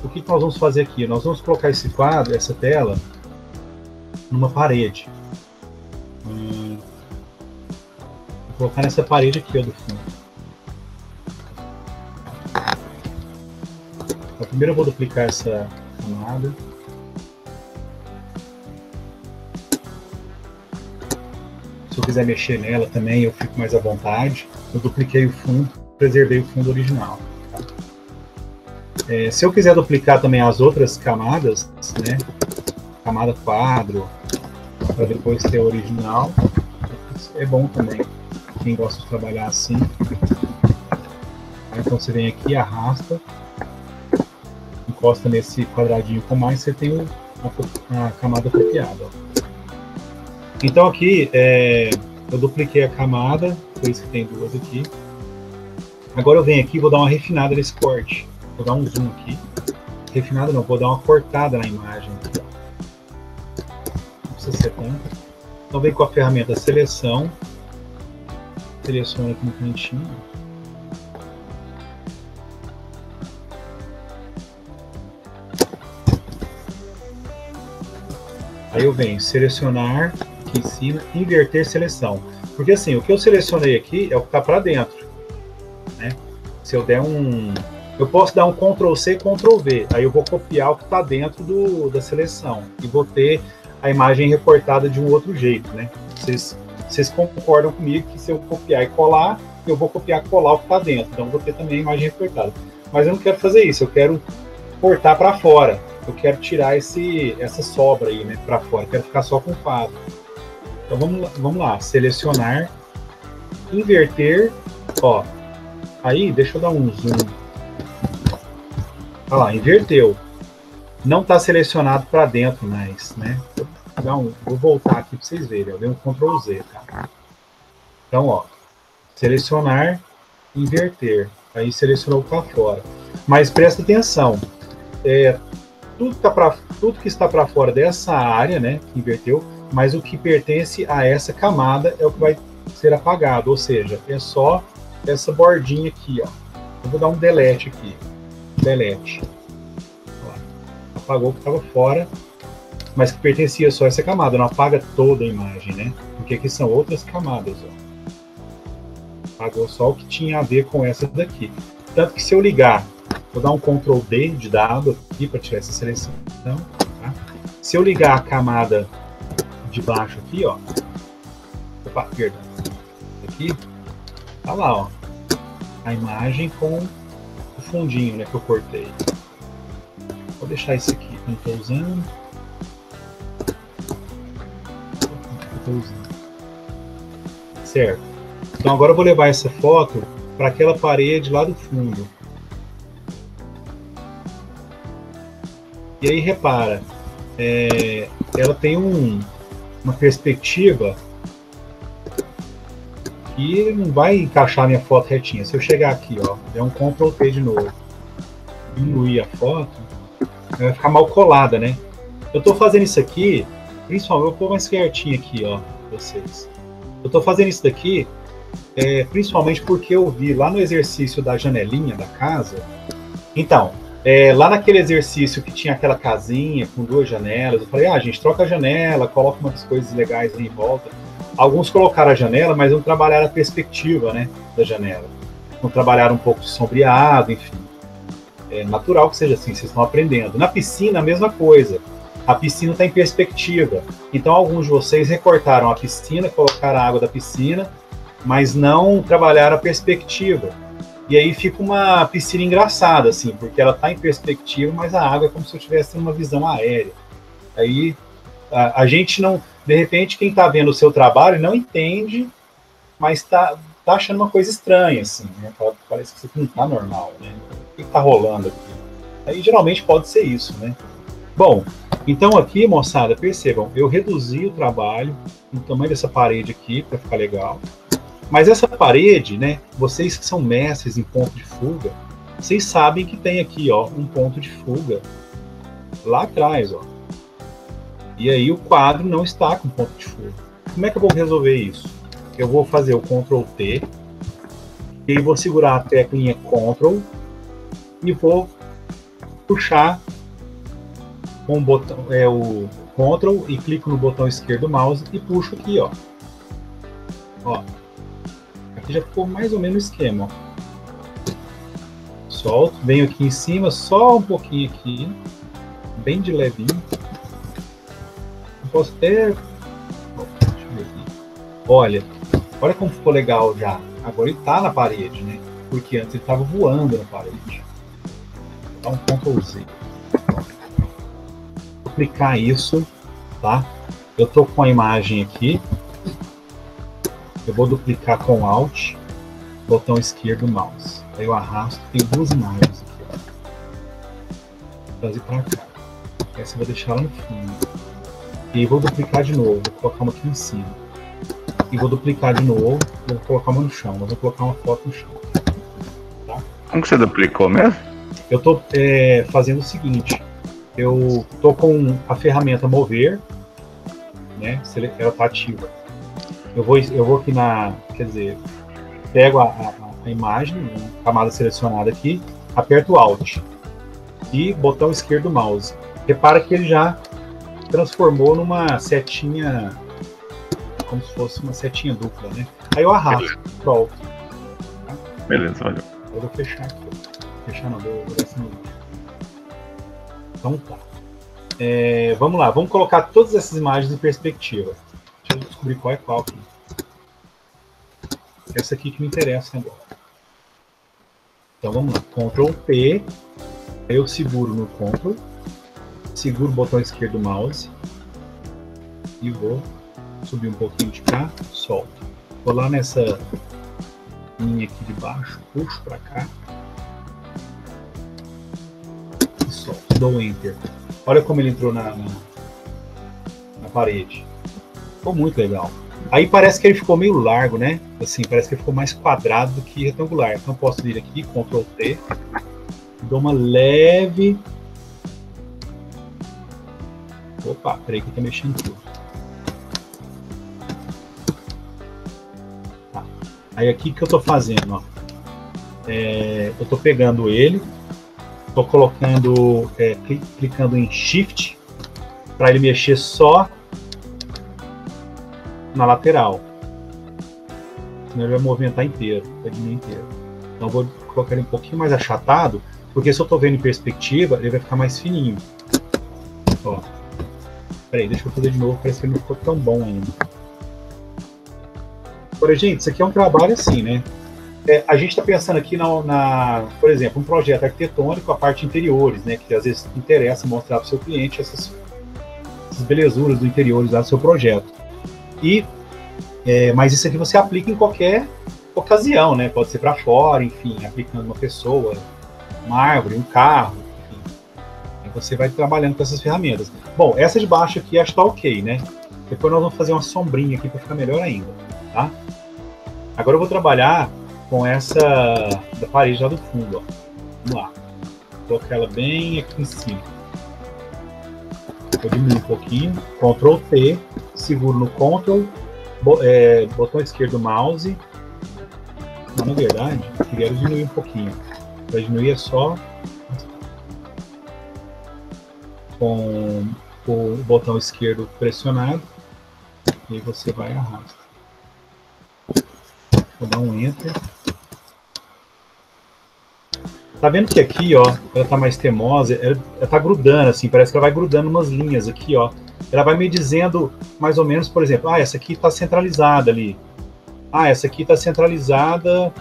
o que nós vamos fazer aqui? Nós vamos colocar esse quadro, essa tela, numa parede. Vou colocar nessa parede aqui, ó, do fundo. Então, primeiro eu vou duplicar essa camada. Se eu quiser mexer nela também, eu fico mais à vontade. Eu dupliquei o fundo, preservei o fundo original. Se eu quiser duplicar também as outras camadas, né, camada quadro, para depois ter o original, é bom também, quem gosta de trabalhar assim. Então você vem aqui, arrasta, encosta nesse quadradinho com mais, você tem a camada copiada. Então aqui, eu dupliquei a camada, por isso que tem duas aqui. Agora eu venho aqui e vou dar uma refinada nesse corte. Vou dar um zoom aqui. Refinada não, vou dar uma cortada na imagem. Não precisa ser tanto. Então vem com a ferramenta seleção. Seleciona aqui no cantinho. Aí eu venho selecionar aqui em cima, inverter seleção. Porque assim, o que eu selecionei aqui é o que está para dentro, né? Se eu der eu posso dar um Ctrl C, Ctrl V. Aí eu vou copiar o que está dentro da seleção. E vou ter a imagem recortada de um outro jeito, né? Vocês concordam comigo que se eu copiar e colar, eu vou copiar e colar o que está dentro. Então eu vou ter também a imagem recortada. Mas eu não quero fazer isso. Eu quero cortar para fora. Eu quero tirar essa sobra aí, né, para fora. Eu quero ficar só com o quadro. Então vamos lá. Selecionar. Inverter. Ó. Aí, deixa eu dar um zoom. Olha lá, inverteu. Não está selecionado para dentro mais, né? Vou voltar aqui para vocês verem. Eu dei um Ctrl Z, tá? Então, ó, selecionar, inverter. Aí selecionou para fora. Mas presta atenção. Tudo que está para fora dessa área, né, que inverteu, mas o que pertence a essa camada é o que vai ser apagado. Ou seja, é só essa bordinha aqui, ó. Eu vou dar um delete aqui. Delete. Apagou o que estava fora, mas que pertencia só a essa camada. Não apaga toda a imagem, né? Porque aqui são outras camadas, ó. Apagou só o que tinha a ver com essa daqui. Tanto que se eu ligar, vou dar um Ctrl D de dado aqui para tirar essa seleção. Tá? Se eu ligar a camada de baixo aqui, ó. Opa, perdão. Aqui, tá lá, ó. A imagem com o fundinho, né, que eu cortei. Vou deixar isso aqui que eu não estou usando. Certo. Então agora eu vou levar essa foto para aquela parede lá do fundo. E aí repara, ela tem uma perspectiva que não vai encaixar a minha foto retinha. Se eu chegar aqui, ó, der um Ctrl T de novo, diminuir a foto, vai ficar mal colada, né? Eu estou fazendo isso aqui, principalmente, eu vou pôr mais pertinho aqui, ó, vocês. Eu estou fazendo isso daqui, principalmente porque eu vi lá no exercício da janelinha da casa. Então, lá naquele exercício que tinha aquela casinha com duas janelas, eu falei, gente, troca a janela, coloca umas coisas legais aí em volta. Alguns colocaram a janela, mas não trabalharam a perspectiva, né, da janela. Não trabalharam um pouco de sombreado, enfim. É natural que seja assim, vocês estão aprendendo. Na piscina, a mesma coisa. A piscina está em perspectiva. Então, alguns de vocês recortaram a piscina, colocaram a água da piscina, mas não trabalharam a perspectiva. E aí fica uma piscina engraçada, assim, porque ela está em perspectiva, mas a água é como se eu tivesse uma visão aérea. Aí a gente não... De repente, quem está vendo o seu trabalho não entende, mas está achando uma coisa estranha, assim, né? Parece que isso aqui não está normal, né? O que está rolando aqui? Aí geralmente pode ser isso, né? Bom, então aqui, moçada, percebam, eu reduzi o trabalho, o tamanho dessa parede aqui, para ficar legal. Mas essa parede, né, vocês que são mestres em ponto de fuga, vocês sabem que tem aqui, ó, um ponto de fuga lá atrás, ó. E aí o quadro não está com ponto de fuga. Como é que eu vou resolver isso? Eu vou fazer o Ctrl T, e vou segurar a teclinha Ctrl, e vou puxar com o botão, o Ctrl e clico no botão esquerdo do mouse e puxo aqui, ó. Ó. Aqui já ficou mais ou menos o esquema, ó. Solto, venho aqui em cima, só um pouquinho aqui, bem de levinho. Eu posso até... Deixa eu ver aqui. Olha como ficou legal já. Agora ele tá na parede, né? Porque antes ele estava voando na parede. Vou dar um Ctrl Z. Vou clicar isso, tá? Eu tô com a imagem aqui. Eu vou duplicar com Alt, botão esquerdo do mouse. Aí eu arrasto, tem duas imagens aqui, ó. Vou trazer para cá. Essa eu vou deixar lá no fundo. E vou duplicar de novo, vou colocar uma aqui em cima. E vou duplicar de novo, vou colocar uma no chão. Eu vou colocar uma foto no chão. Tá? Como que você duplicou mesmo? Eu tô fazendo o seguinte. Eu tô com a ferramenta mover, né? Ela tá ativa. Eu vou aqui quer dizer, pego a imagem, camada selecionada aqui, aperto Alt e botão esquerdo do mouse. Repara que ele já transformou numa setinha, como se fosse uma setinha dupla, né? Aí eu arrasto pro alto. Tá? Beleza, valeu. Eu vou fechar aqui. Fechar não, vou essa no vídeo. Então tá. Vamos lá, vamos colocar todas essas imagens em perspectiva. Deixa eu descobrir qual é qual aqui. Essa aqui que me interessa agora. Então vamos lá, Ctrl P, aí eu seguro no Ctrl, seguro o botão esquerdo do mouse e vou subir um pouquinho de cá, solto. Vou lá nessa linha aqui de baixo, puxo para cá e solto, dou Enter. Olha como ele entrou na parede. Ficou muito legal. Aí parece que ele ficou meio largo, né? Assim, parece que ele ficou mais quadrado do que retangular. Então eu posso vir aqui, Ctrl T, dou uma leve... Opa, peraí que eu tô mexendo tudo. Tá. Aí aqui que eu tô fazendo, ó. Eu tô pegando ele, tô colocando, clicando em Shift, para ele mexer só na lateral, senão ele vai movimentar inteiro, vai diminuir inteiro. Então eu vou colocar ele um pouquinho mais achatado, porque se eu estou vendo em perspectiva, ele vai ficar mais fininho. Ó, peraí, deixa eu fazer de novo, parece que ele não ficou tão bom ainda. Agora, gente, isso aqui é um trabalho assim, né? A gente está pensando aqui por exemplo, um projeto arquitetônico, a parte interiores, né? Que às vezes interessa mostrar para o seu cliente essas belezuras do interiores lá do seu projeto. Mas isso aqui você aplica em qualquer ocasião, né? Pode ser para fora, enfim, aplicando uma pessoa, uma árvore, um carro, enfim. E você vai trabalhando com essas ferramentas. Bom, essa de baixo aqui acho que tá ok, né? Depois nós vamos fazer uma sombrinha aqui para ficar melhor ainda, tá? Agora eu vou trabalhar com essa da parede lá do fundo, ó. Vamos lá. Vou colocar ela bem aqui em cima. Vou diminuir um pouquinho, Ctrl T, seguro no Ctrl, botão esquerdo do mouse. Não, na verdade, eu queria diminuir um pouquinho. Para diminuir é só com o botão esquerdo pressionado e você vai arrastar. Vou dar um Enter. Tá vendo que aqui, ó, ela tá mais teimosa, ela tá grudando, assim, parece que ela vai grudando umas linhas aqui, ó. Ela vai me dizendo, mais ou menos, por exemplo, essa aqui tá centralizada ali. Essa aqui tá centralizada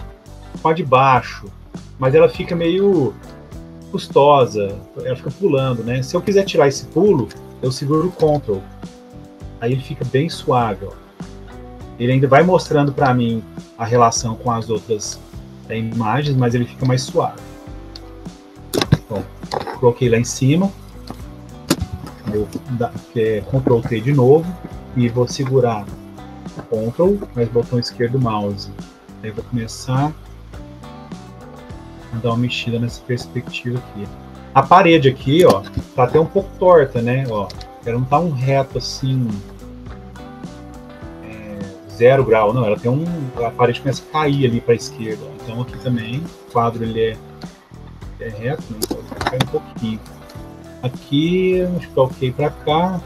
com a de baixo. Mas ela fica meio custosa, ela fica pulando, né? Se eu quiser tirar esse pulo, eu seguro o Ctrl. Aí ele fica bem suave, ó. Ele ainda vai mostrando para mim a relação com as outras imagens, mas ele fica mais suave. Bom, coloquei lá em cima, vou dar Ctrl T de novo e vou segurar Ctrl, mais botão esquerdo do mouse. Aí vou começar a dar uma mexida nessa perspectiva aqui. A parede aqui, ó, tá até um pouco torta, né? Ó, ela não tá um reto assim, 0 grau, não. Ela tem a parede começa a cair ali para a esquerda. Então aqui também o quadro ele é É reto, né? Então cai um pouquinho. Aqui, acho que é ok pra cá.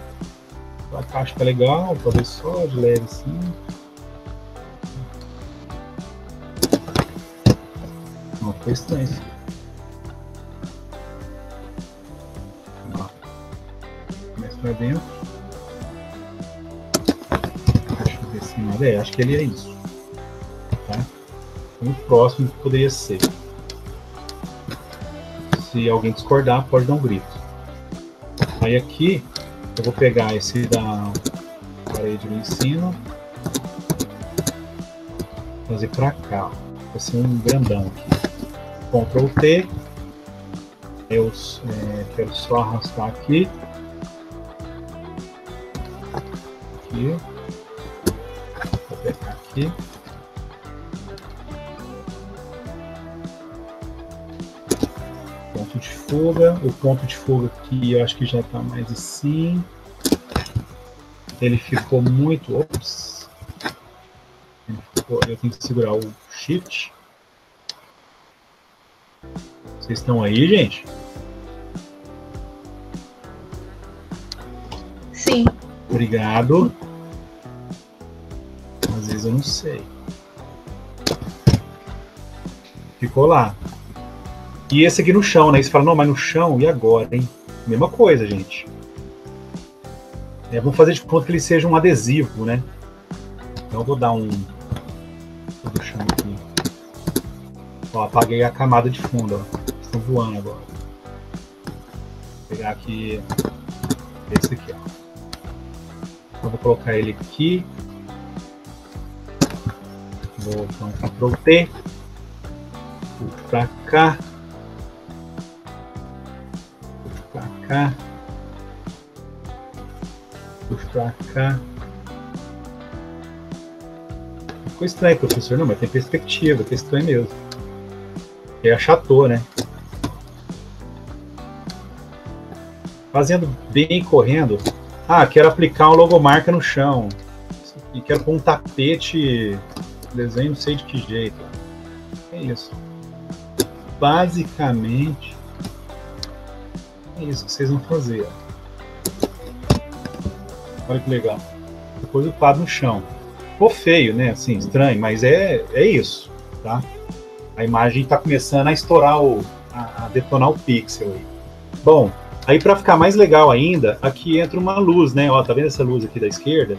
Pra cá acho que é legal, talvez só de leve assim. Não, foi estranho isso. Começa pra dentro. Deixa eu ver se nada é. Acho que ele é isso. Tá? Muito próximo que poderia ser. Se alguém discordar, pode dar um grito. Aí aqui, eu vou pegar esse da parede lá em cima. Fazer pra cá. Vai ser um grandão aqui. Ctrl T. Eu quero só arrastar aqui. Aqui. Vou pegar aqui. Ponto de fuga. O ponto de fuga aqui eu acho que já está mais assim. Ele ficou muito. Ops. Eu tenho que segurar o Shift. Vocês estão aí, gente? Sim. Obrigado. Às vezes eu não sei. Ficou lá. E esse aqui no chão, né? Você fala, não, mas no chão, e agora, hein? Mesma coisa, gente. Vamos fazer de conta que ele seja um adesivo, né? Então eu vou dar um... do chão aqui. Ó, apaguei a camada de fundo, ó. Estão voando agora. Vou pegar aqui esse aqui, ó. Então vou colocar ele aqui. Vou dar um Ctrl T. Puxo pra cá. Puxo pra cá. Puxo pra cá. Ficou estranho, professor. Não, mas tem perspectiva, tá estranho mesmo. E achatou, né? Fazendo bem, correndo. Ah, quero aplicar uma logomarca no chão. E quero pôr um tapete. Desenho, não sei de que jeito. É isso. Basicamente, é isso que vocês vão fazer. Ó. Olha que legal. Depois o quadro no chão. Ficou feio, né? Assim, estranho, mas é isso, tá? A imagem está começando a estourar, a detonar o pixel aí. Bom, aí para ficar mais legal ainda, aqui entra uma luz, né? Ó, tá vendo essa luz aqui da esquerda?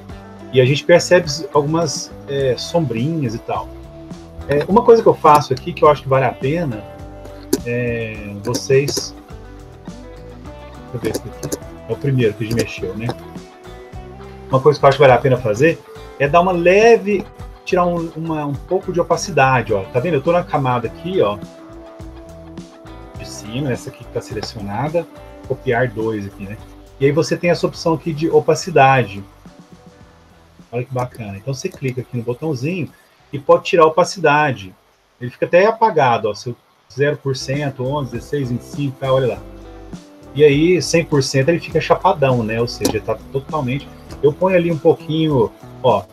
E a gente percebe algumas sombrinhas e tal. Uma coisa que eu faço aqui, que eu acho que vale a pena, vocês... Deixa eu ver esse daqui. É o primeiro que a gente mexeu, né? Uma coisa que eu acho que vale a pena fazer é dar uma leve... tirar um pouco de opacidade, ó. Tá vendo? Eu tô na camada aqui, ó. De cima, essa aqui que tá selecionada. Copiar 2 aqui, né? E aí você tem essa opção aqui de opacidade. Olha que bacana. Então você clica aqui no botãozinho e pode tirar a opacidade. Ele fica até apagado, ó. Seu 0%, 11, 16, 25, tá? Olha lá. E aí, 100% ele fica chapadão, né? Ou seja, tá totalmente... Eu ponho ali um pouquinho, ó,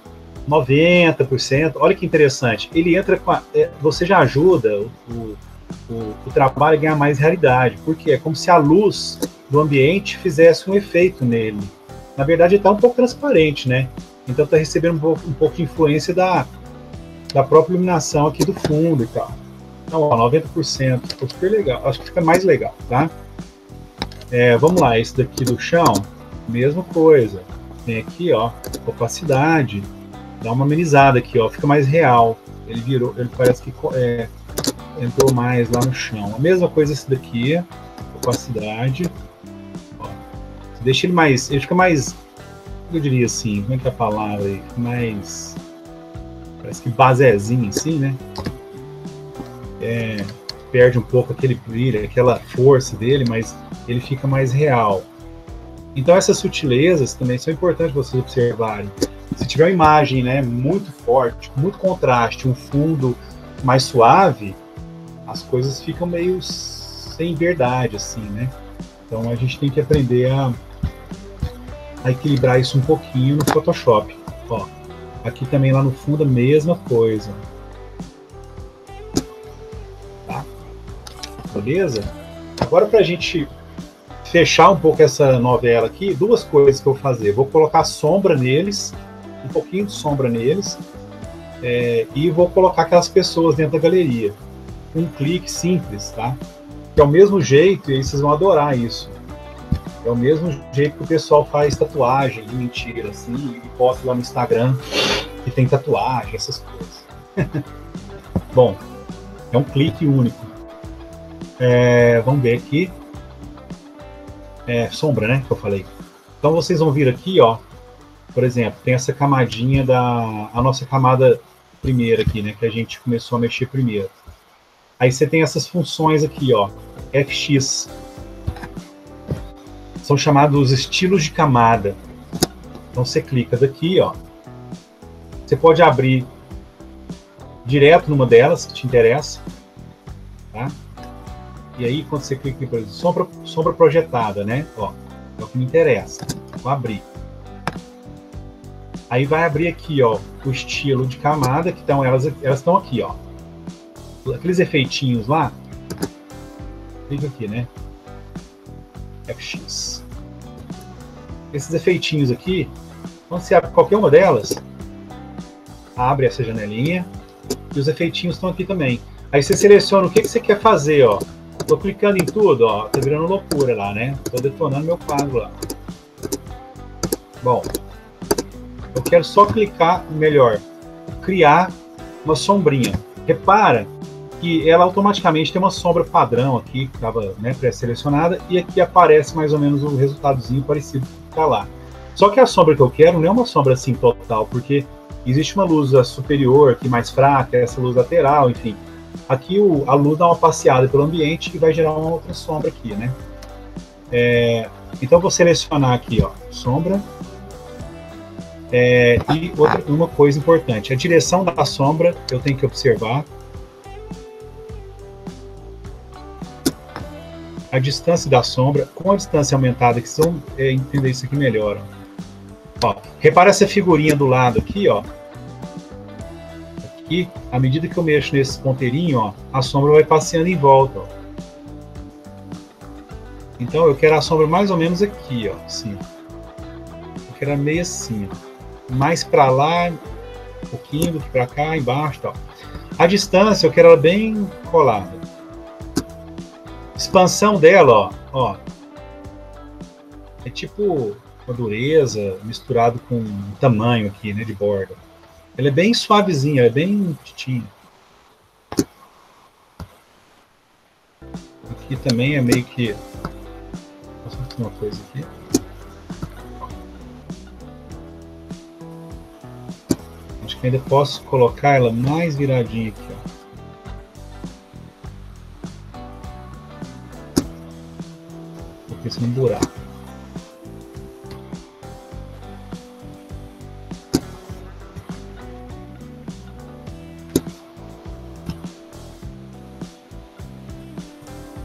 90%. Olha que interessante. Ele entra com você já ajuda o trabalho a ganhar mais realidade. Porque é como se a luz do ambiente fizesse um efeito nele. Na verdade, ele está um pouco transparente, né? Então está recebendo um pouco de influência da própria iluminação aqui do fundo e tal. Então, ó, 90%. Ficou super legal. Acho que fica mais legal, tá? Vamos lá. Esse daqui do chão, mesma coisa. Tem aqui, ó, opacidade. Dá uma amenizada aqui, ó, fica mais real. Ele parece que entrou mais lá no chão. A mesma coisa esse daqui, opacidade. Ó, deixa ele fica mais, eu diria assim, como é que é a palavra aí? Mais, parece que basezinho assim, né? Perde um pouco aquele brilho, aquela força dele, mas ele fica mais real. Então essas sutilezas também são importantes vocês observarem. Se tiver uma imagem, né, muito forte, com muito contraste, um fundo mais suave, as coisas ficam meio sem verdade, assim, né? Então a gente tem que aprender a equilibrar isso um pouquinho no Photoshop. Ó, aqui também lá no fundo a mesma coisa. Tá? beleza? Agora, para a gente fechar um pouco essa novela aqui, duas coisas que eu vou fazer. Vou colocar sombra neles, um pouquinho de sombra neles, e vou colocar aquelas pessoas dentro da galeria. Um clique simples, tá? Que é o mesmo jeito, e aí vocês vão adorar isso. É o mesmo jeito que o pessoal faz tatuagem de mentira, assim, e posta lá no Instagram que tem tatuagem, essas coisas. Bom, é um clique único. Vamos ver aqui. Sombra, né, que eu falei. Então vocês vão vir aqui, ó. Por exemplo, tem essa camadinha a nossa camada primeira aqui, né, que a gente começou a mexer primeiro. Aí você tem essas funções aqui, ó, FX. São chamados estilos de camada. Então você clica daqui, ó. Você pode abrir direto numa delas que te interessa, tá? E aí quando você clica aqui, por exemplo, sombra projetada, né? Ó, é o que me interessa. Vou abrir. Aí vai abrir aqui, ó, o estilo de camada, que estão elas estão aqui, ó. Aqueles efeitinhos lá. Clica aqui, né? FX. Esses efeitinhos aqui, quando você abre qualquer uma delas, abre essa janelinha e os efeitinhos estão aqui também. Aí você seleciona o que você quer fazer, ó. Tô clicando em tudo, ó, tá virando loucura lá, né? Tô detonando meu quadro lá. Bom, eu quero só clicar, melhor, criar uma sombrinha. Repara que ela automaticamente tem uma sombra padrão aqui, que estava, né, pré-selecionada, e aqui aparece mais ou menos o resultadozinho parecido com o que está lá. Só que a sombra que eu quero não é uma sombra assim total, porque existe uma luz superior aqui mais fraca, essa luz lateral, enfim. Aqui a luz dá uma passeada pelo ambiente e vai gerar uma outra sombra aqui, né? Então eu vou selecionar aqui, ó, sombra. E uma coisa importante, a direção da sombra eu tenho que observar. A distância da sombra, com a distância aumentada, que vocês vão entender isso aqui melhor. Ó, repara essa figurinha do lado aqui, ó. Aqui, à medida que eu mexo nesse ponteirinho, ó, a sombra vai passeando em volta, ó. Então eu quero a sombra mais ou menos aqui, ó, assim. Eu quero meio assim, ó. Mais para lá, um pouquinho do que para cá, embaixo, ó. A distância eu quero ela bem colada. Expansão dela, ó, é tipo uma dureza misturado com um tamanho aqui, né, de borda. Ela é bem suavezinha, é bem titinha. Aqui também é meio que... Posso fazer uma coisa aqui? Acho que ainda posso colocar ela mais viradinha aqui, ó. Esse num buraco.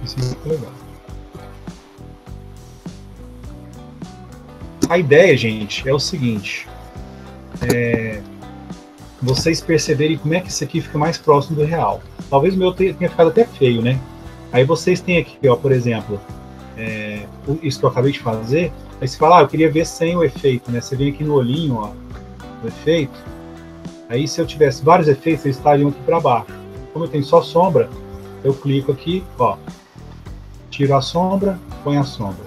Isso é muito legal. A ideia, gente, é o seguinte: vocês perceberem como é que isso aqui fica mais próximo do real. Talvez o meu tenha ficado até feio, né? Aí vocês têm aqui, ó, por exemplo, isso que eu acabei de fazer. Aí você fala, eu queria ver sem o efeito, né? Você vem aqui no olhinho, ó, o efeito. Aí se eu tivesse vários efeitos, eles estariam aqui para baixo. Como eu tenho só sombra, eu clico aqui, ó, tiro a sombra, põe a sombra.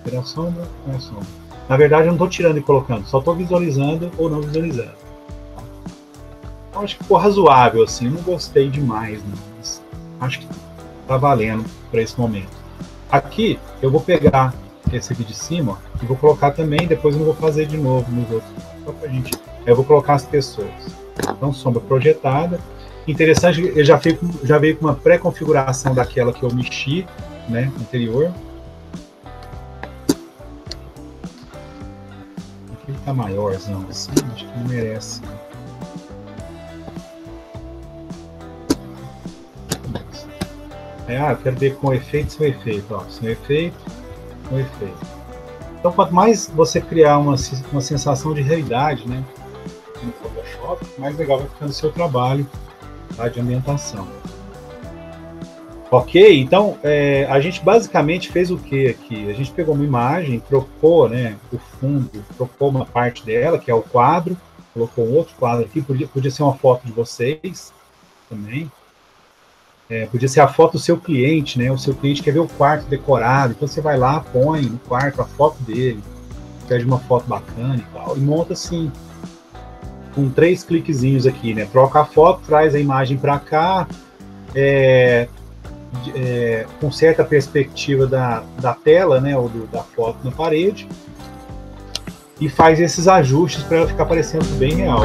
Tiro a sombra, põe a sombra. Na verdade, eu não estou tirando e colocando, só estou visualizando ou não visualizando. Então, acho que ficou razoável, assim. Eu não gostei demais, não, mas acho que tá valendo para esse momento. Aqui eu vou pegar esse aqui de cima, ó, e vou colocar também, depois eu não vou fazer de novo nos outros, só pra gente. Eu vou colocar as pessoas. Então, sombra projetada. Interessante, ele já veio com uma pré-configuração daquela que eu mexi, né, anterior. Aqui tá maiorzão assim, acho que não merece. Eu quero ver com efeito, sem efeito, ó, sem efeito, com efeito. Então, quanto mais você criar uma sensação de realidade, né, no Photoshop, mais legal vai ficando o seu trabalho, tá, de ambientação. Ok, então a gente basicamente fez o que aqui? A gente pegou uma imagem, trocou, né, o fundo, trocou uma parte dela, que é o quadro, colocou um outro quadro aqui, podia ser uma foto de vocês também. Podia ser a foto do seu cliente, né? O seu cliente quer ver o quarto decorado, então você vai lá, põe no quarto a foto dele, pede uma foto bacana e tal, e monta assim, com 3 cliquezinhos aqui, né? Troca a foto, traz a imagem para cá, com certa perspectiva da tela, né? Ou da foto na parede, e faz esses ajustes para ela ficar parecendo bem real.